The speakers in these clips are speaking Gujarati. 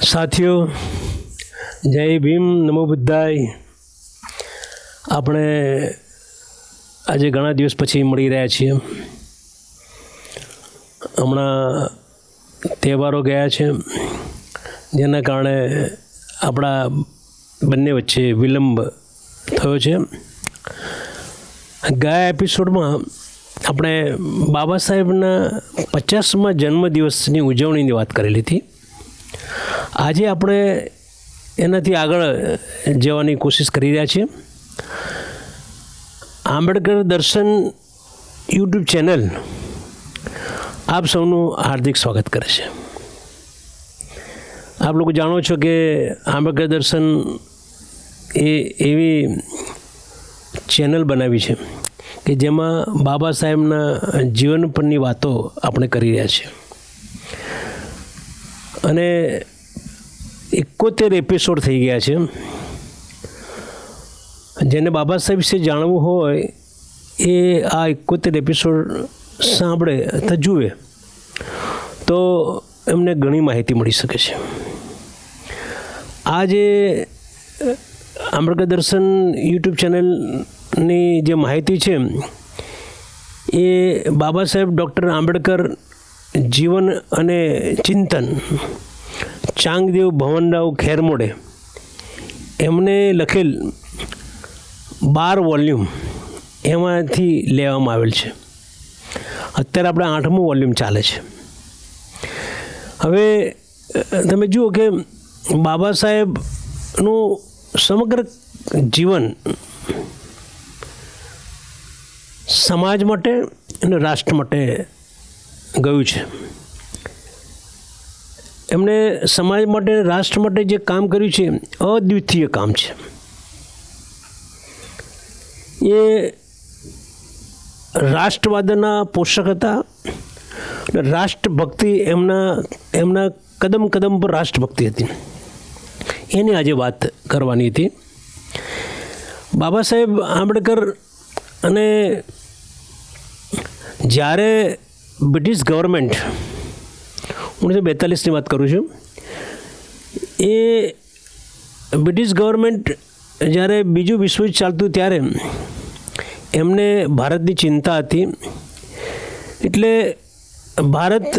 સાથીઓ, જય ભીમ, નમો બુદ્ધાય. આપણે આજે ઘણા દિવસ પછી મળી રહ્યા છીએ. હમણાં તહેવારો ગયા છે, જેના કારણે આપણા બંને વચ્ચે વિલંબ થયો છે. ગયા એપિસોડમાં આપણે બાબા સાહેબના 50મા જન્મદિવસની ઉજવણીની વાત કરેલી હતી. આજે આપણે એનાથી આગળ જવાની કોશિશ કરી રહ્યા છીએ. આંબેડકર દર્શન યુટ્યુબ ચેનલ આપ સૌનું હાર્દિક સ્વાગત કરે છે. આપ લોકો જાણો છો કે આંબેડકર દર્શન એ એવી ચેનલ બનાવી છે કે જેમાં બાબા સાહેબના જીવન પરની વાતો આપણે કરી રહ્યા છીએ. અને 71 એપિસોડ થઈ ગયા છે. જેને બાબા સાહેબ વિશે જાણવું હોય એ આ 71 એપિસોડ સાંભળે તો જુએ તો એમને ઘણી માહિતી મળી શકે છે. આ જે આંબેડકર દર્શન યુટ્યુબ ચેનલની જે માહિતી છે એ બાબા સાહેબ ડૉક્ટર આંબેડકર જીવન અને ચિંતન, ચાંગદેવ ભવનરાવ ખેરમોડે એમને લખેલ 12 વોલ્યુમ એમાંથી લેવામાં આવેલ છે. અત્યારે આપણે 8મું વોલ્યુમ ચાલે છે. હવે તમે જુઓ કે બાબા સાહેબનું સમગ્ર જીવન સમાજ માટે અને રાષ્ટ્ર માટે ગયું છે. એમણે સમાજ માટે, રાષ્ટ્ર માટે જે કામ કર્યું છે અદ્વિતીય કામ છે. એ રાષ્ટ્રવાદના પોષક હતા. રાષ્ટ્રભક્તિ એમના કદમ કદમ પર રાષ્ટ્રભક્તિ હતી. એની આજે વાત કરવાની હતી. બાબા સાહેબ આંબેડકર અને જ્યારે બ્રિટિશ ગવર્મેન્ટ 1942ની વાત કરું છું, એ બ્રિટિશ ગવર્મેન્ટ જ્યારે બીજું વિશ્વયુદ્ધ ચાલતું ત્યારે એમને ભારતની ચિંતા હતી. એટલે ભારત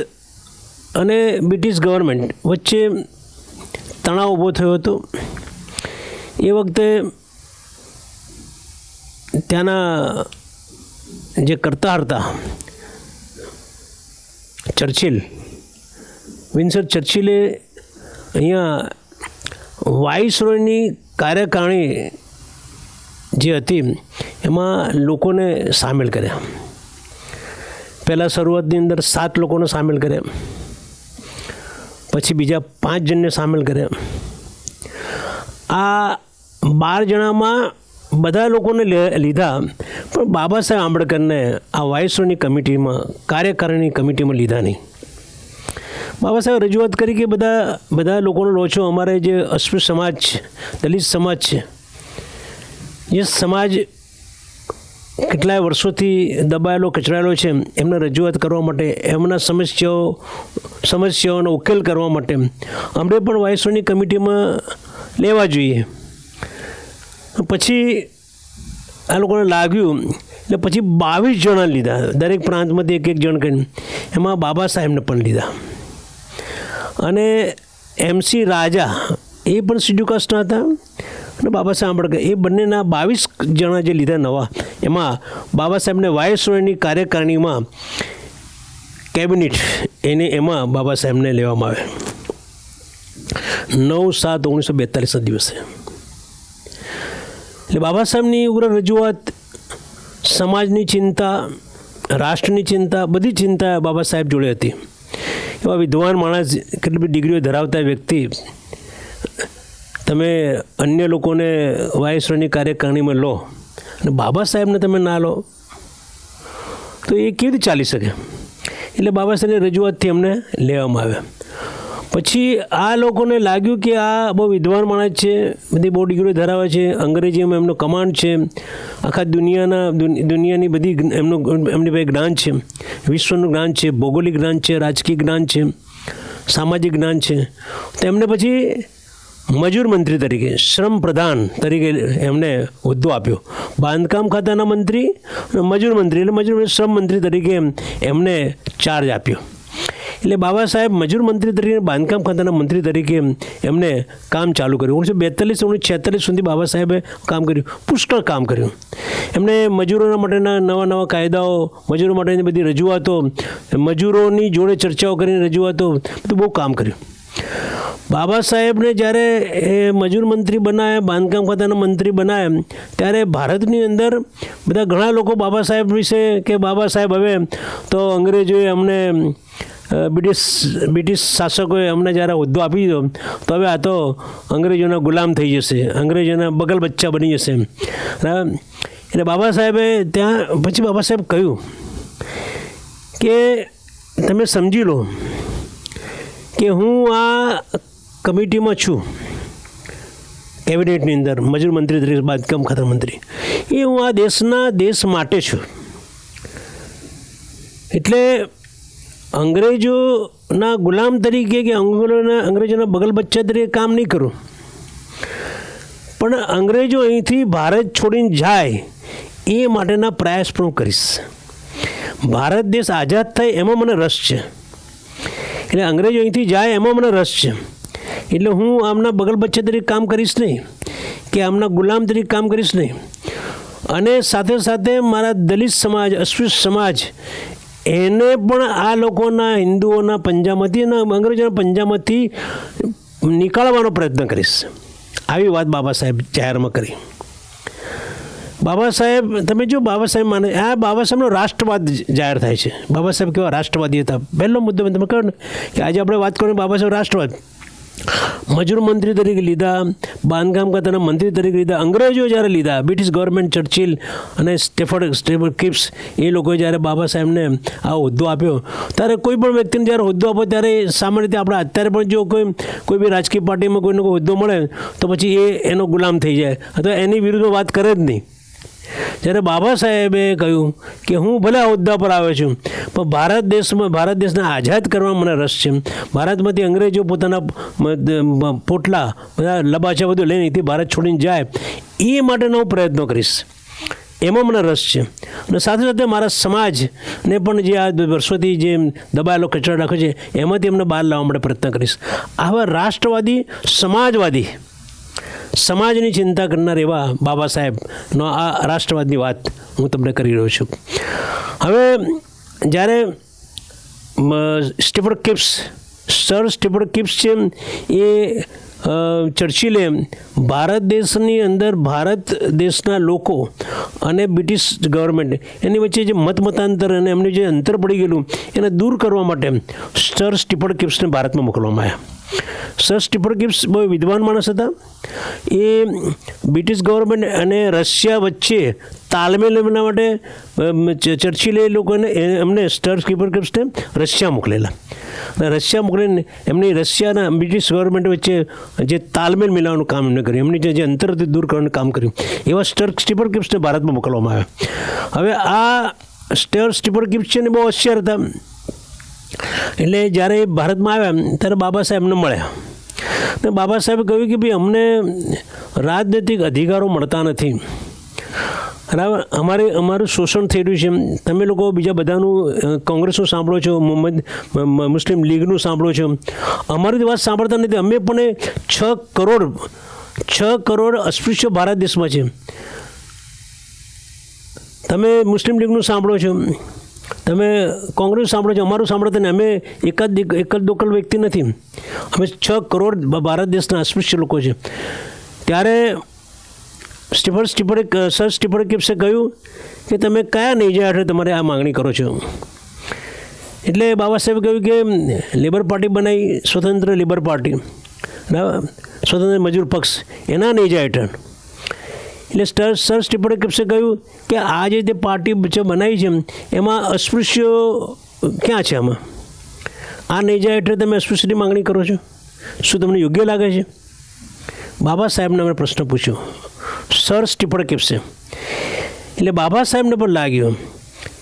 અને બ્રિટિશ ગવર્મેન્ટ વચ્ચે તણાવ ઊભો થયો હતો. એ વખતે ત્યાંના જે કરતા હતા વિન્સ્ટન ચર્ચિલે અહીંયા વાઇસરોયની કાર્યકારિણી જે હતી એમાં લોકોને સામેલ કર્યા. પહેલાં શરૂઆતની અંદર 7 લોકોને સામેલ કર્યા, પછી બીજા 5 જણને સામેલ કર્યા. આ 12 જણામાં બધા લોકોને લીધા, પણ બાબા સાહેબ આંબેડકરને આ વાઇસરોયની કમિટીમાં, કાર્યકારિણી કમિટીમાં લીધા નહીં. બાબા સાહેબ રજૂઆત કરી કે બધા લોકોનો લો છો. અમારે જે અસ્પૃશ્ય સમાજ છે, દલિત સમાજ છે, જે સમાજ કેટલાય વર્ષોથી દબાયેલો, કચડાયેલો છે, એમને રજૂઆત કરવા માટે, એમના સમસ્યાઓનો ઉકેલ કરવા માટે અમને પણ વાઇસરોયની કમિટીમાં લેવા જોઈએ. પછી આ લોકોને લાગ્યું એટલે પછી 22 જણા લીધા, દરેક પ્રાંતમાંથી એક જણ કરીને. એમાં બાબા સાહેબને પણ લીધા. અને MC રાજા એ પણ શિડ્યુલ કાસ્ટના હતા, અને બાબા સાહેબ આંબેડકર, એ બંનેના 22 જણા જે લીધા નવા, એમાં બાબા સાહેબને વાઇસરોયની કાર્યકારિણીમાં કેબિનેટ એમાં બાબા સાહેબને લેવામાં આવે 9/7/1942ના દિવસે. એટલે બાબા સાહેબની ઉગ્ર રજૂઆત, સમાજની ચિંતા, રાષ્ટ્રની ચિંતા, બધી ચિંતા બાબા સાહેબ જોડે હતી. એવા વિદ્વાન માણસ, કેટલી બધી ડિગ્રીઓ ધરાવતા વ્યક્તિ, તમે અન્ય લોકોને વાઇસરોયની કાર્યકારિણીમાં લો અને બાબા સાહેબને તમે ના લો તો એ કેવી રીતે ચાલી શકે? એટલે બાબા સાહેબની રજૂઆતથી એમને લેવામાં આવ્યા. પછી આ લોકોને લાગ્યું કે આ બહુ વિદ્વાન માણસ છે, બધી બહુ ડિગ્રીઓ ધરાવે છે, અંગ્રેજીમાં એમનો કમાન્ડ છે, આખા દુનિયાની બધી એમની પાસે જ્ઞાન છે, વિશ્વનું જ્ઞાન છે, ભૌગોલિક જ્ઞાન છે, રાજકીય જ્ઞાન છે, સામાજિક જ્ઞાન છે. તો એમને પછી મજૂર મંત્રી તરીકે, શ્રમ પ્રધાન તરીકે એમને હોદ્દો આપ્યો. બાંધકામ ખાતાના મંત્રી, મજૂર મંત્રી, એટલે મજૂર શ્રમ મંત્રી તરીકે એમને ચાર્જ આપ્યો. એટલે બાબા સાહેબ મજૂર મંત્રી તરીકે, બાંધકામ ખાતાના મંત્રી તરીકે એમને કામ ચાલુ કર્યું. 1942-1946 સુધી બાબા સાહેબે કામ કર્યું, પુષ્કળ કામ કર્યું. એમને મજૂરોના માટેના નવા કાયદાઓ, મજૂરો માટેની બધી રજૂઆતો, મજૂરોની જોડે ચર્ચાઓ કરીને રજૂઆતો, બધું બહુ કામ કર્યું. બાબા સાહેબને જ્યારે એ મજૂર મંત્રી બનાવ્યા, બાંધકામ ખાતાના મંત્રી બનાવ્યા, ત્યારે ભારતની અંદર બધા ઘણા લોકો બાબા સાહેબ વિશે કે બાબા સાહેબ હવે તો અંગ્રેજોએ અમને બ્રિટિશ શાસકોએ અમને જ્યારે હોદ્દો આપી દીધો તો હવે આ તો અંગ્રેજોના ગુલામ થઈ જશે, અંગ્રેજોના બગલ બચ્ચા બની જશે. એટલે બાબા સાહેબે ત્યાં પછી બાબા સાહેબ કહ્યું કે તમે સમજી લો કે હું આ કમિટીમાં છું, કેબિનેટની અંદર મજૂર મંત્રી તરીકે, બાંધકામ ખાતા મંત્રી, એ હું આ દેશ માટે છું. એટલે અંગ્રેજોના ગુલામ તરીકે કે અંગ્રેજોના બગલ બચ્ચા તરીકે કામ નહીં કરું, પણ અંગ્રેજો અહીંથી ભારત છોડીને જાય એ માટેના પ્રયાસ પણ હું કરીશ. ભારત દેશ આઝાદ થાય એમાં મને રસ છે, એટલે અંગ્રેજો અહીંથી જાય એમાં મને રસ છે. એટલે હું આમના બગલ બચ્ચા તરીકે કામ કરીશ નહીં કે આમના ગુલામ તરીકે કામ કરીશ નહીં. અને સાથે સાથે મારા દલિત સમાજ, અસ્પૃશ્ય સમાજ, એને પણ આ લોકોના, હિન્દુઓના પંજામાંથી અને અંગ્રેજોના પંજામાંથી નીકાળવાનો પ્રયત્ન કરીશ. આવી વાત બાબા સાહેબ જાહેરમાં કરી. બાબા સાહેબ, તમે જો બાબા સાહેબ માને, આ બાબા સાહેબનો રાષ્ટ્રવાદ જાહેર થાય છે. બાબા સાહેબ કેવા રાષ્ટ્રવાદી હતા. પહેલો મુદ્દો તમે કહો ને કે આજે આપણે વાત કરીએ બાબા સાહેબ રાષ્ટ્રવાદ. મજૂર મંત્રી તરીકે લીધા, બાંધકામ ખાતાના મંત્રી તરીકે લીધા. અંગ્રેજો જ્યારે લીધા, બ્રિટિશ ગવર્મેન્ટ, ચર્ચિલ અને સ્ટેફર્ડ કિપ્સ, એ લોકોએ જ્યારે બાબા સાહેબને આ હોદ્દો આપ્યો, ત્યારે કોઈ પણ વ્યક્તિને જ્યારે હોદ્દો આપો ત્યારે સામાન્ય રીતે આપણે અત્યારે પણ જો કોઈ બી રાજકીય પાર્ટીમાં કોઈને કોઈ હોદ્દો મળે તો પછી એનો ગુલામ થઈ જાય અથવા એની વિરુદ્ધમાં વાત કરે જ નહીં. જ્યારે બાબા સાહેબે કહ્યું કે હું ભલે આ હોદ્દા પર આવ્યો છું, પણ ભારત દેશને આઝાદ કરવામાં મને રસ છે. ભારતમાંથી અંગ્રેજો પોતાના પોટલા, બધા લબાચા બધું લઈને અહીંથી ભારત છોડીને જાય એ માટેનો હું પ્રયત્નો કરીશ, એમાં મને રસ છે. અને સાથે સાથે મારા સમાજને પણ જે આ વર્ષોથી જે દબાયેલો કચરો રાખ્યો છે એમાંથી એમને બહાર લાવવા માટે પ્રયત્ન કરીશ. આવા રાષ્ટ્રવાદી, સમાજવાદી, સમાજની ચિંતા કરનાર એવા બાબા સાહેબનો આ રાષ્ટ્રવાદની વાત હું તમને કરી રહ્યો છું. હવે જ્યારે સ્ટીફર્ડ કિપ્સ, સર સ્ટીફર્ડ કિપ્સ છે, એ ચર્ચિલે ભારત દેશની અંદર ભારત દેશના લોકો અને બ્રિટિશ ગવર્મેન્ટ એની વચ્ચે જે મતાંતર અને એમનું જે અંતર પડી ગયેલું એને દૂર કરવા માટે સર સ્ટીફર્ડ કિપ્સને ભારતમાં મોકલવામાં આવ્યા. સર સ્ટીફર્ડ કિપ્સ બહુ વિદ્વાન માણસ હતા. એ બ્રિટિશ ગવર્મેન્ટ અને રશિયા વચ્ચે તાલમેલ એમના માટે ચર્ચિલે લોકોને એમને સર સ્ટીફર્ડ કિપ્સને રશિયા મોકલેલા. અને રશિયા મોકલીને એમની રશિયાના બ્રિટિશ ગવર્મેન્ટ વચ્ચે જે તાલમેલ મિલાવવાનું કામ એમને કર્યું, એમની જે અંતરથી દૂર કરવાનું કામ કર્યું. એવા સર સ્ટીફર્ડ કિપ્સને ભારતમાં મોકલવામાં આવ્યા. હવે આ સર સ્ટીફર્ડ કિપ્સ છે ને બહુ હોશિયાર હતા. એટલે જ્યારે એ ભારતમાં આવ્યા ત્યારે બાબા સાહેબને મળ્યા. ને બાબા સાહેબે કહ્યું કે ભાઈ અમને રાજનૈતિક અધિકારો મળતા નથી, બરાબર, અમારું શોષણ થઈ રહ્યું છે. તમે લોકો બીજા બધાનું કોંગ્રેસનું સાંભળો છો, મુસ્લિમ લીગનું સાંભળો છો, અમારી વાત સાંભળતા નથી. અમે પણ 6 કરોડ અસ્પૃશ્ય ભારત દેશમાં છે. તમે મુસ્લિમ લીગનું સાંભળો છો, તમે કોંગ્રેસ સાંભળો છો, અમારું સાંભળતા ને અમે એક જ લોકલ વ્યક્તિ નથી, અમે 6 કરોડ ભારત દેશના અસ્પૃશ્ય લોકો છે. ત્યારે સર સ્ટીફર્ડ કિપ્સે કહ્યું કે તમે કયા નેજા હેઠળ તમારે આ માગણી કરો છો? એટલે બાબા સાહેબે કહ્યું કે લેબર પાર્ટી બનાવી, સ્વતંત્ર લેબર પાર્ટી, સ્વતંત્ર મજૂર પક્ષ, એના નેજા હેઠળ. એટલે સર સ્ટીફર્ડ કિપ્સે કહ્યું કે આ જે પાર્ટી બનાવી છે એમાં અસ્પૃશ્યો ક્યાં છે? આમાં આ નેજા હેઠળ તમે અસ્પૃશ્યની માગણી કરો છો, શું તમને યોગ્ય લાગે છે? બાબા સાહેબને અમે પ્રશ્ન પૂછ્યો, સર સ્ટીફર્ડ કિપ્સે. એટલે બાબા સાહેબને પણ લાગ્યું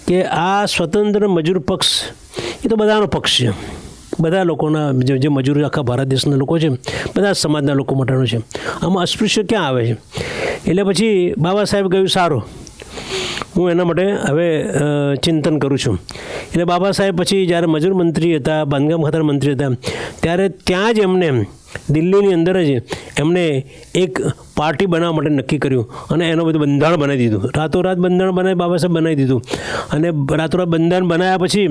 કે આ સ્વતંત્ર મજૂર પક્ષ એ તો બધાનો પક્ષ છે, બધા લોકોના જે મજૂર આખા ભારત દેશના લોકો છે બધા સમાજના લોકો માટેનો છે. આમાં અસ્પૃશ્ય ક્યાં આવે છે? એટલે પછી બાબા સાહેબ કહ્યું સારું, હું એના માટે હવે ચિંતન કરું છું. એટલે બાબા સાહેબ પછી જ્યારે મજૂર મંત્રી હતા, બાંધકામ ખાતાના મંત્રી હતા, ત્યારે ત્યાં જ એમને દિલ્હીની અંદર જ એમને એક પાર્ટી બનાવવા માટે નક્કી કર્યું અને એનું બધું બંધારણ બનાવી દીધું. રાતોરાત બંધારણ બનાવી બાબા સાહેબ બનાવી દીધું. અને રાતોરાત બંધારણ બનાવ્યા પછી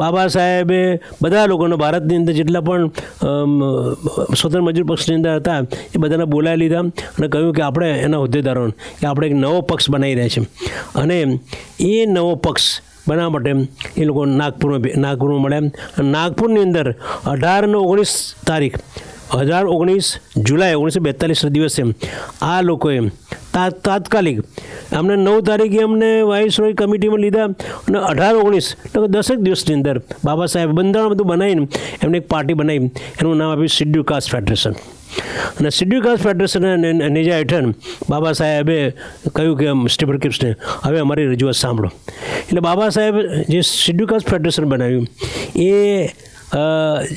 બાબા સાહેબે બધા લોકોને ભારતની અંદર જેટલા પણ સ્વતંત્ર મજૂર પક્ષની અંદર હતા એ બધાને બોલાવી લીધા અને કહ્યું કે આપણે એના હોદ્દેદારોને કે આપણે એક નવો પક્ષ બનાવી રહ્યા છીએ. અને એ નવો પક્ષ બનાવવા માટે એ લોકો નાગપુરમાં મળ્યા. નાગપુરની અંદર 18 અને 19 તારીખ 19 જુલાઈ 1942 દિવસે આ લોકોએ તાત્કાલિક અમને 9 તારીખે અમને વાઇસરોય કમિટીમાં લીધા અને 18-19 એટલે 10 દિવસની અંદર બાબા સાહેબ બંધારણ બધું બનાવીને એમને એક પાર્ટી બનાવી, એનું નામ આપ્યું શિડ્યુલ કાસ્ટ ફેડરેશન. અને શિડ્યુલ કાસ્ટ ફેડરેશનના નેજા હેઠળ બાબા સાહેબે કહ્યું કે સ્ટીફન ક્રિપ્સને હવે અમારી રજૂઆત સાંભળો. એટલે બાબા સાહેબ જે શિડ્યુલ કાસ્ટ ફેડરેશન બનાવ્યું એ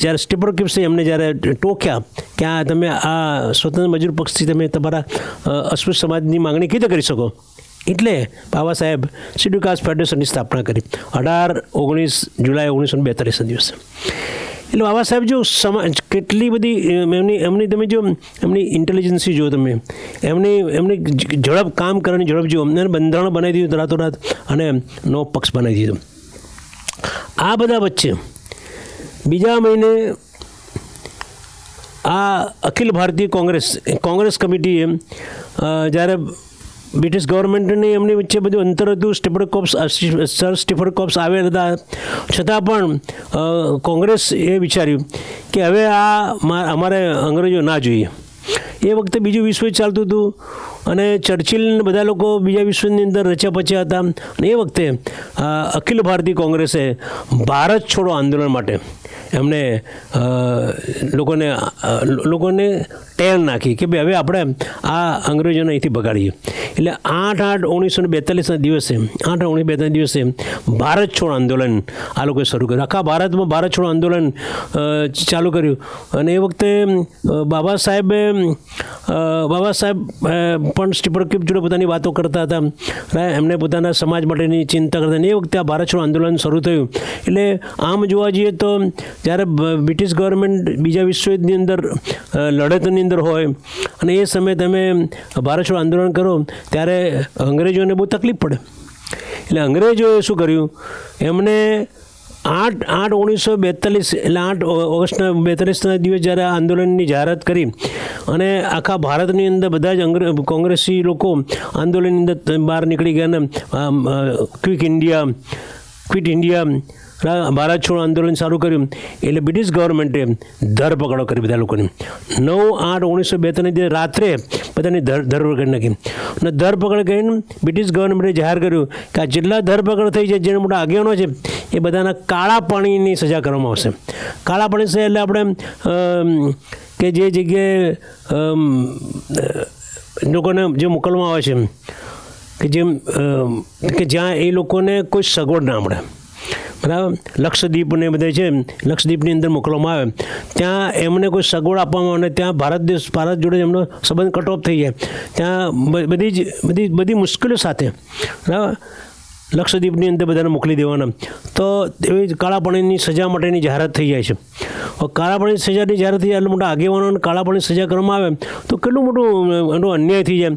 જ્યારે સ્ટીફન ક્રિપ્સે એમને જ્યારે ટોક્યા કે આ તમે આ સ્વતંત્ર મજૂર પક્ષથી તમે તમારા અસ્પૃશ્ય સમાજની માગણી કેવી રીતે કરી શકો, એટલે બાબા સાહેબ શિડ્યુલ કાસ્ટ ફેડરેશનની સ્થાપના કરી 18-19 જુલાઈ 1942 દિવસે. એટલે બાબા સાહેબ જો સમાજ કેટલી બધી એમની તમે જો એમની ઇન્ટેલિજન્સી જો તમે એમની ઝડપ કામ કરવાની ઝડપ જો એમને બંધારણ બનાવી દીધું રાતોરાત અને નવો પક્ષ બનાવી દીધો. આ બધા વચ્ચે બીજા મહિને આ અખિલ ભારતીય કોંગ્રેસ કમિટીએ જ્યારે બ્રિટિશ ગવર્મેન્ટની એમની વચ્ચે બધું અંતર હતું, સર સ્ટીફન કોપ્સ આવેલા હતા, છતાં પણ કોંગ્રેસ એ વિચાર્યું કે હવે આ અમારે અંગ્રેજો ના જોઈએ. એ વખતે બીજું વિશ્વ ચાલતું હતું અને ચર્ચિલ બધા લોકો બીજા વિશ્વની અંદર રચ્યા પચ્યા હતા. અને એ વખતે અખિલ ભારતીય કોંગ્રેસે ભારત છોડો આંદોલન માટે એમને લોકોને ટેલ નાખી કે ભાઈ હવે આપણે આ અંગ્રેજોને અહીંથી ભગાડીએ. એટલે 8-8-1942 દિવસે 8-1942 દિવસે ભારત છોડ આંદોલન આ લોકોએ શરૂ કર્યું. આખા ભારતમાં ભારત છોડ આંદોલન ચાલુ કર્યું. અને એ વખતે બાબા સાહેબ પણ સ્ટીફન ક્રિપ્સ જોડે પોતાની વાતો કરતા હતા, એમને પોતાના સમાજ માટેની ચિંતા કરતા. અને એ વખતે આ ભારત છોડ આંદોલન શરૂ થયું. એટલે આમ જોવા જઈએ તો જ્યારે બ્રિટિશ ગવર્મેન્ટ બીજા વિશ્વયુદ્ધની અંદર લડતની અંદર હોય અને એ સમયે તમે ભારત છોડ આંદોલન કરો ત્યારે અંગ્રેજોને બહુ તકલીફ પડે. એટલે અંગ્રેજોએ શું કર્યું, એમને 8-1942 એટલે 8 ઓગસ્ટના 42ના દિવસ જ્યારે આંદોલનની જાહેરાત કરી અને આખા ભારતની અંદર બધા જ કોંગ્રેસી લોકો આંદોલનની અંદર બહાર નીકળી ગયા ને ક્વિટ ઇન્ડિયા ભારત છોડ આંદોલન ચાલુ કર્યું. એટલે બ્રિટિશ ગવર્મેન્ટે ધરપકડો કરી બધા લોકોની. 9-8-1942 રાત્રે બધાની ધરપકડ કરી નાખી. અને ધરપકડ કરીને બ્રિટિશ ગવર્મેન્ટે જાહેર કર્યું કે આ જેટલા ધરપકડ થઈ છે, જેના મોટા આગેવાનો છે, એ બધાના કાળા પાણીની સજા કરવામાં આવશે. કાળા પાણી સજા એટલે આપણે કે જે જગ્યાએ લોકોને જે મોકલવામાં આવે છે કે જ્યાં એ લોકોને કોઈ સગવડ ના મળે, બરાબર. લક્ષદ્વીપને બધે છે, લક્ષદ્વીપની અંદર મોકલવામાં આવે, ત્યાં એમને કોઈ સગવડ આપવામાં આવે, ત્યાં ભારત જોડે એમનો સંબંધ કટ ઓફ થઈ જાય, ત્યાં બધી મુશ્કેલીઓ સાથે બરાબર લક્ષદ્વીપની અંદર બધાને મોકલી દેવાના. તો એવી કાળા પાણીની સજા માટેની જાહેરાત થઈ જાય છે. કાળા પાણીની સજાની જાહેરાત થઈ જાય એટલે મોટા આગેવાનોને કાળા પાણીની સજા કરવામાં આવે તો કેટલું મોટું અન્યાય થઈ જાય.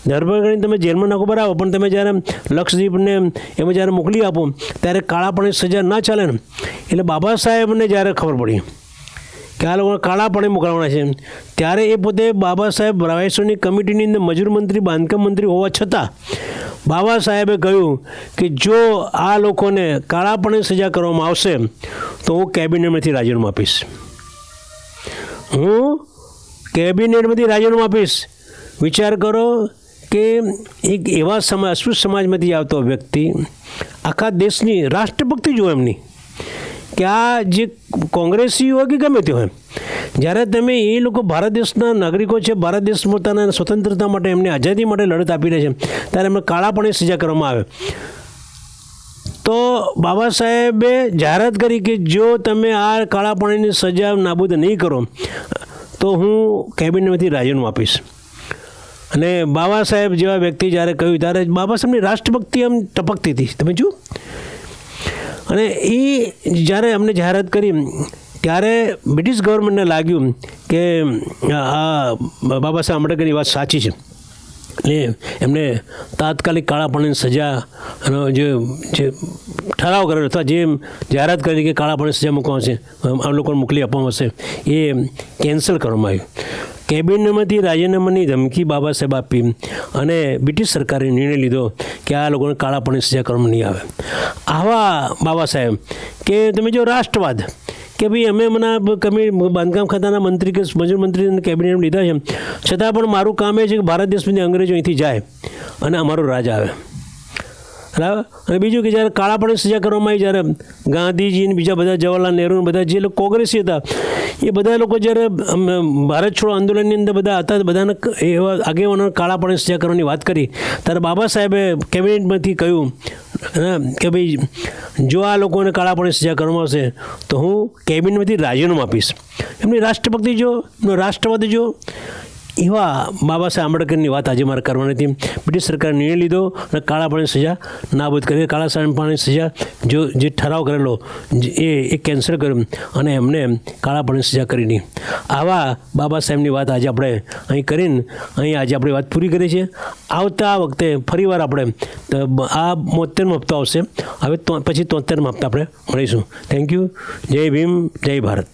ધરપકડ કરીને તમે જેલમાં નાખો બરાબર, પણ તમે જ્યારે લક્ષદ્વીપને એમાં જ્યારે મોકલી આપો ત્યારે કાળા પાણીની સજા ના ચાલે ને. એટલે બાબા સાહેબને જ્યારે ખબર પડી કે આ લોકોને કાળા પાણી મોકલવાના છે, ત્યારે એ પોતે બાબા સાહેબ વાઇસરોયની કમિટીની અંદર મજૂર મંત્રી, બાંધકામ મંત્રી હોવા છતાં બાબા સાહેબે કહ્યું કે જો આ લોકોને કાળા પાણીની સજા કરવામાં આવશે તો હું કેબિનેટમાંથી રાજીનામું આપીશ. વિચાર કરો કે એક એવા અસ્પૃશ્ય સમાજમાંથી આવતો વ્યક્તિ આખા દેશની રાષ્ટ્રભક્તિ જો એમની કે આ જે કોંગ્રેસી હોય કે ગમે તે હોય, જ્યારે તમે એ લોકો ભારત દેશના નાગરિકો છે, ભારત દેશ પોતાના સ્વતંત્રતા માટે એમની આઝાદી માટે લડત આપી રહે છે, ત્યારે એમને કાળા પાણીની સજા કરવામાં આવે તો બાબા સાહેબે જાહેરાત કરી કે જો તમે આ કાળા પાણીની સજા નાબૂદ નહીં કરો તો હું કેબિનેટમાંથી રાજીનામું આપીશ. અને બાબા સાહેબ જેવા વ્યક્તિ જ્યારે કહ્યું ત્યારે બાબા સાહેબની રાષ્ટ્રભક્તિ આમ ટપકતી હતી, તમે જુઓ. અને એ જ્યારે અમને જાહેરાત કરી ત્યારે બ્રિટિશ ગવર્મેન્ટને લાગ્યું કે આ બાબા સાહેબ આંબેડકરની વાત સાચી છે. એટલે એમને તાત્કાલિક કાળા પાણીની સજાનો જે ઠરાવ કરેલો અથવા જે જાહેરાત કરી કે કાળા પાણીની સજા મૂકવામાં આવશે, આ લોકોને મોકલી આપવામાં આવશે, એ કેન્સલ કરવામાં આવ્યું. કેબિનેટમાંથી રાજીનામાની ધમકી બાબા સાહેબ આપી અને બ્રિટિશ સરકારે નિર્ણય લીધો કે આ લોકોને કાળા પાણીની સજા કરવામાં નહીં આવે. આવા બાબા સાહેબ કે તમે જો રાષ્ટ્રવાદ કે ભાઈ અમે મને બાંધકામ ખાતાના મંત્રી કે મજૂર મંત્રી કેબિનેટ લીધા છે, છતાં પણ મારું કામ એ છે કે ભારત દેશમાંથી અંગ્રેજો અહીંથી જાય અને અમારું રાજ આવે. બરાબર. અને બીજું કે જ્યારે કાળા પાણીની સજા કરવામાં આવી, જ્યારે ગાંધીજી અને બીજા બધા જવાહરલાલ નહેરુ બધા જે લોકો કોંગ્રેસી હતા એ બધા લોકો જ્યારે ભારત છોડો આંદોલનની અંદર બધા હતા, બધાને એવા આગેવાનો કાળા પાણીની સજા કરવાની વાત કરી ત્યારે બાબા સાહેબે કેબિનેટમાંથી કહ્યું કે ભાઈ જો આ લોકોને કાળા પાણીની સજા કરવામાં આવશે તો હું કેબિનેટમાંથી રાજીનામું આપીશ. એમની રાષ્ટ્રભક્તિ જો, એમનો રાષ્ટ્રવાદ જો, એવા બાબા સાહેબ આંબેડકરની વાત આજે મારે કરવાની હતી. બ્રિટિશ સરકારે નિર્ણય લીધો અને કાળા પાણીની સજા નાબૂદ કરી, કાળા પાણીની સજા જે ઠરાવ કરેલો એ કેન્સલ કર્યો અને એમને કાળા પાણીની સજા કરી નહીં. આવા બાબા સાહેબની વાત આજે આપણે અહીં કરીને આજે આપણી વાત પૂરી કરી છે. આવતા વખતે ફરીવાર આપણે આ 73મો હપ્તો આવશે, હવે પછી 73મા હપ્તા આપણે મળીશું. Thank you. જય ભીમ, જય ભારત.